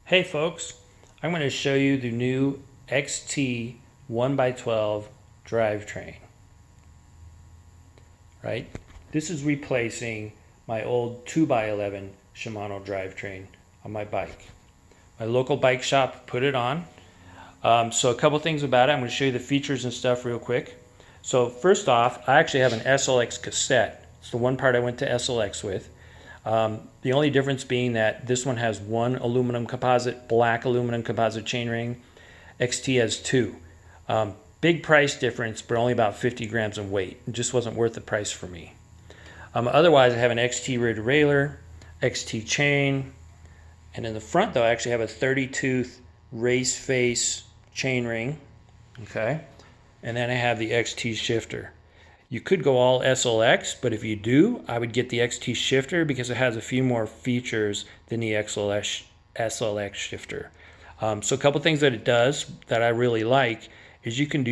Hey folks, I'm going to show you the new XT 1x12 drivetrain. Right? This is replacing my old 2x11 Shimano drivetrain on my bike. My local bike shop put it on. So a couple things about it. I'm going to show you the features and stuff real quick. So first off, I actually have an SLX cassette. It's the one part I went to SLX with. The only difference being that this one has one aluminum composite, black aluminum composite chainring. XT has two. Big price difference, but only about 50 grams in weight. It just wasn't worth the price for me. Otherwise, I have an XT rear derailleur, XT chain, and in the front though, I actually have a 30-tooth race face chainring. Okay, and then I have the XT shifter. You could go all SLX, but if you do, I would get the XT shifter because it has a few more features than the SLX shifter. So a couple things that it does that I really like is you can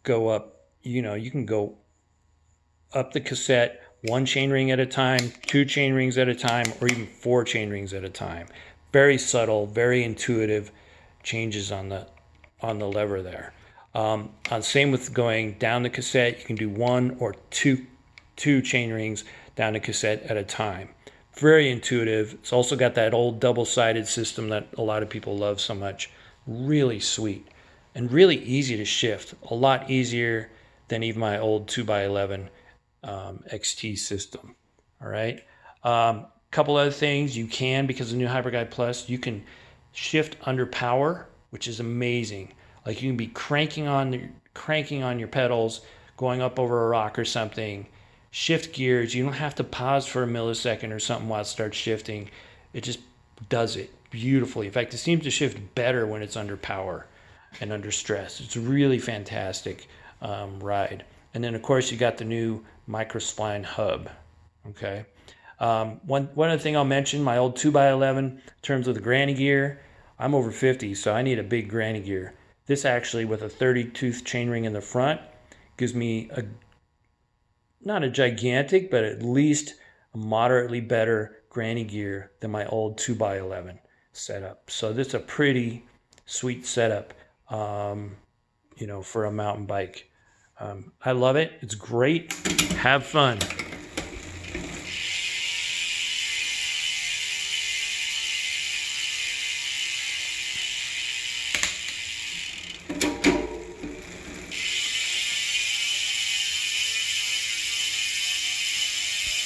go up the cassette one chainring at a time, two chainrings at a time, or even four chainrings at a time. Very subtle, very intuitive changes on the lever there. Same with going down the cassette, you can do one or two chain rings down the cassette at a time. Very intuitive. It's also got that old double-sided system that a lot of people love so much. Really sweet and really easy to shift. A lot easier than even my old 2x11 XT system. All right. Couple other things you can, because of the new Hyperguide Plus, you can shift under power, which is amazing. Like you can be cranking on your pedals, going up over a rock or something, shift gears. You don't have to pause for a millisecond or something while it starts shifting. It just does it beautifully. In fact, it seems to shift better when it's under power and under stress. It's a really fantastic ride. And then of course you got the new microspline hub. Okay. One other thing I'll mention, my old 2x11 in terms of the granny gear, I'm over 50, so I need a big granny gear. This actually, with a 30-tooth chainring in the front, gives me not a gigantic, but at least a moderately better granny gear than my old 2x11 setup. So this is a pretty sweet setup, for a mountain bike. I love it. It's great. Have fun.